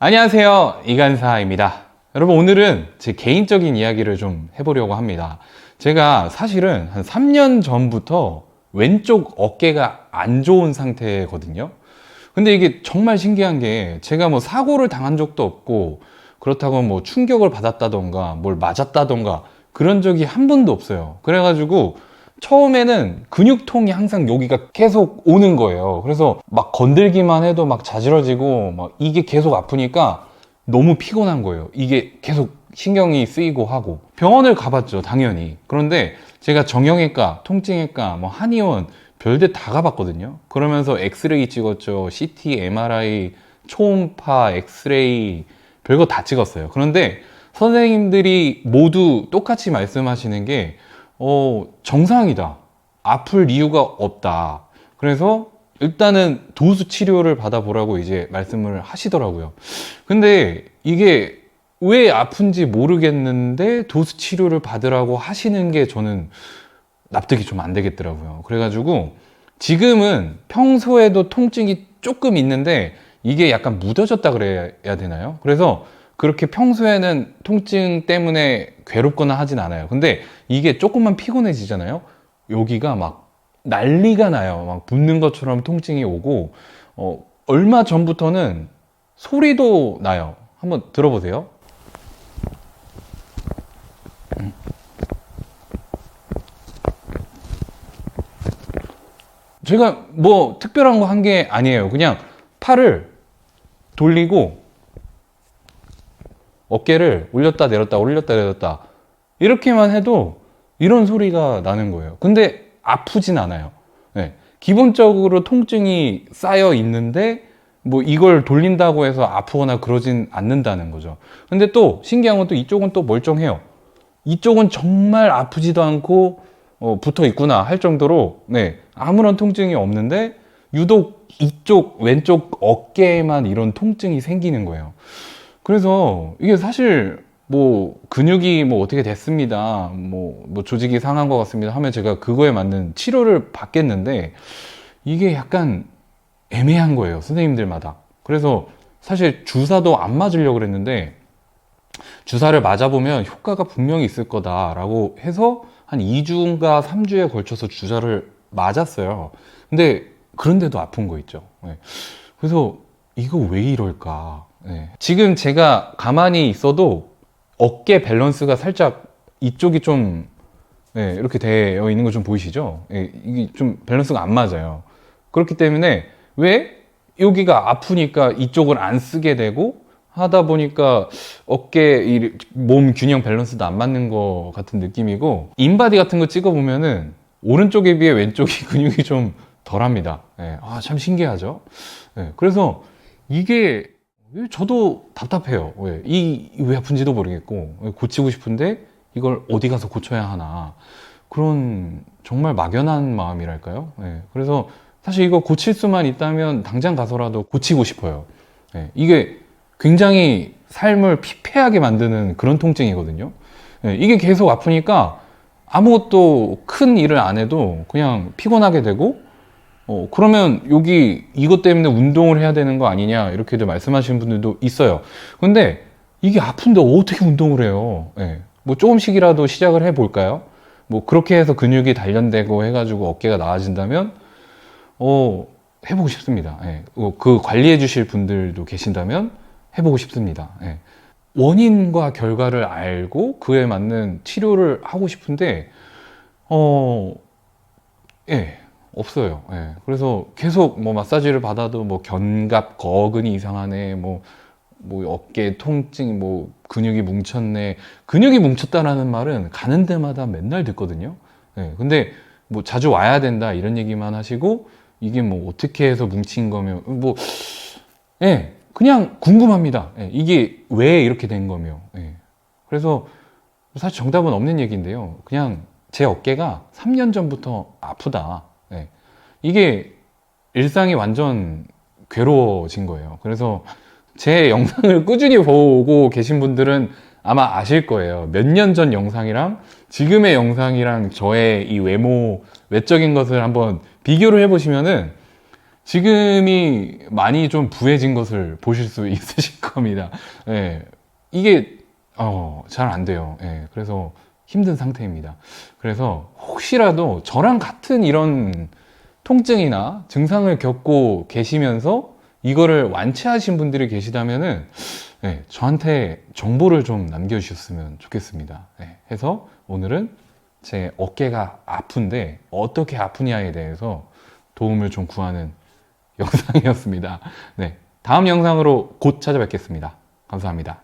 안녕하세요, 이간사입니다. 여러분, 오늘은 제 개인적인 이야기를 좀 해보려고 합니다. 제가 사실은 한 3년 전부터 왼쪽 어깨가 안 좋은 상태거든요. 근데 이게 정말 신기한 게, 제가 뭐 사고를 당한 적도 없고 그렇다고 뭐 충격을 받았다던가 뭘 맞았다던가 그런 적이 한 번도 없어요. 그래가지고 처음에는 근육통이 항상 여기가 계속 오는 거예요. 그래서 막 건들기만 해도 막 자지러지고 막 이게 계속 아프니까 너무 피곤한 거예요. 이게 계속 신경이 쓰이고 하고 병원을 가봤죠, 당연히. 그런데 제가 정형외과, 통증외과, 뭐 한의원 별데 다 가봤거든요. 그러면서 엑스레이 찍었죠. CT, MRI, 초음파, 엑스레이 별거 다 찍었어요. 그런데 선생님들이 모두 똑같이 말씀하시는 게 정상이다. 아플 이유가 없다. 그래서 일단은 도수 치료를 받아보라고 이제 말씀을 하시더라고요. 근데 이게 왜 아픈지 모르겠는데 도수 치료를 받으라고 하시는 게 저는 납득이 좀 안 되겠더라고요. 그래가지고 지금은 평소에도 통증이 조금 있는데 이게 약간 묻어졌다 그래야 되나요? 그래서 그렇게 평소에는 통증 때문에 괴롭거나 하진 않아요. 근데 이게 조금만 피곤해지잖아요. 여기가 막 난리가 나요. 막 붓는 것처럼 통증이 오고, 얼마 전부터는 소리도 나요. 한번 들어보세요. 제가 뭐 특별한 거 한 게 아니에요. 그냥 팔을 돌리고 어깨를 올렸다 내렸다 올렸다 내렸다 이렇게만 해도 이런 소리가 나는 거예요. 근데 아프진 않아요. 네. 기본적으로 통증이 쌓여 있는데 뭐 이걸 돌린다고 해서 아프거나 그러진 않는다는 거죠. 근데 또 신기한 건 또 이쪽은 또 멀쩡해요. 이쪽은 정말 아프지도 않고 붙어 있구나 할 정도로 네, 아무런 통증이 없는데 유독 이쪽 왼쪽 어깨에만 이런 통증이 생기는 거예요. 그래서 이게 사실 뭐 근육이 뭐 어떻게 됐습니다. 뭐 조직이 상한 것 같습니다 하면 제가 그거에 맞는 치료를 받겠는데 이게 약간 애매한 거예요, 선생님들마다. 그래서 사실 주사도 안 맞으려고 그랬는데 주사를 맞아보면 효과가 분명히 있을 거다라고 해서 한 2주인가 3주에 걸쳐서 주사를 맞았어요. 근데 그런데도 아픈 거 있죠. 네. 그래서 이거 왜 이럴까? 네. 지금 제가 가만히 있어도 어깨 밸런스가 살짝 이쪽이 좀 네, 이렇게 되어 있는 거 좀 보이시죠? 네, 이게 좀 밸런스가 안 맞아요. 그렇기 때문에 왜 여기가 아프니까 이쪽을 안 쓰게 되고 하다 보니까 어깨 몸 균형 밸런스도 안 맞는 것 같은 느낌이고, 인바디 같은 거 찍어보면은 오른쪽에 비해 왼쪽이 근육이 좀 덜합니다. 네, 참 신기하죠? 네, 그래서 이게 저도 답답해요. 왜 아픈지도 모르겠고 고치고 싶은데 이걸 어디 가서 고쳐야 하나, 그런 정말 막연한 마음이랄까요? 네, 그래서 사실 이거 고칠 수만 있다면 당장 가서라도 고치고 싶어요. 네, 이게 굉장히 삶을 피폐하게 만드는 그런 통증이거든요. 네, 이게 계속 아프니까 아무것도 큰 일을 안 해도 그냥 피곤하게 되고, 그러면 여기 이것 때문에 운동을 해야 되는 거 아니냐 이렇게도 말씀하시는 분들도 있어요. 근데 이게 아픈데 어떻게 운동을 해요? 네, 뭐 조금씩이라도 시작을 해볼까요? 뭐 그렇게 해서 근육이 단련되고 해가지고 어깨가 나아진다면 해보고 싶습니다. 예. 그 관리해 주실 분들도 계신다면 해보고 싶습니다. 예. 원인과 결과를 알고 그에 맞는 치료를 하고 싶은데 예, 없어요. 예. 그래서 계속 뭐 마사지를 받아도 뭐 견갑 거근이 이상하네, 뭐 어깨 통증, 뭐 근육이 뭉쳤네. 근육이 뭉쳤다라는 말은 가는 데마다 맨날 듣거든요. 예. 근데 뭐 자주 와야 된다 이런 얘기만 하시고 이게 뭐 어떻게 해서 뭉친 거며 뭐 예, 그냥 궁금합니다. 예, 이게 왜 이렇게 된 거며. 예. 그래서 사실 정답은 없는 얘기인데요. 그냥 제 어깨가 3년 전부터 아프다. 예. 이게 일상이 완전 괴로워진 거예요. 그래서 제 영상을 꾸준히 보고 계신 분들은 아마 아실 거예요. 몇 년 전 영상이랑 지금의 영상이랑 저의 이 외적인 것을 한번 비교를 해보시면은 지금이 많이 좀 부해진 것을 보실 수 있으실 겁니다. 예, 이게 잘 안 돼요. 예, 그래서 힘든 상태입니다. 그래서 혹시라도 저랑 같은 이런 통증이나 증상을 겪고 계시면서 이거를 완치하신 분들이 계시다면은 저한테 정보를 좀 남겨주셨으면 좋겠습니다. 해서 오늘은 제 어깨가 아픈데 어떻게 아프냐에 대해서 도움을 좀 구하는 영상이었습니다. 다음 영상으로 곧 찾아뵙겠습니다. 감사합니다.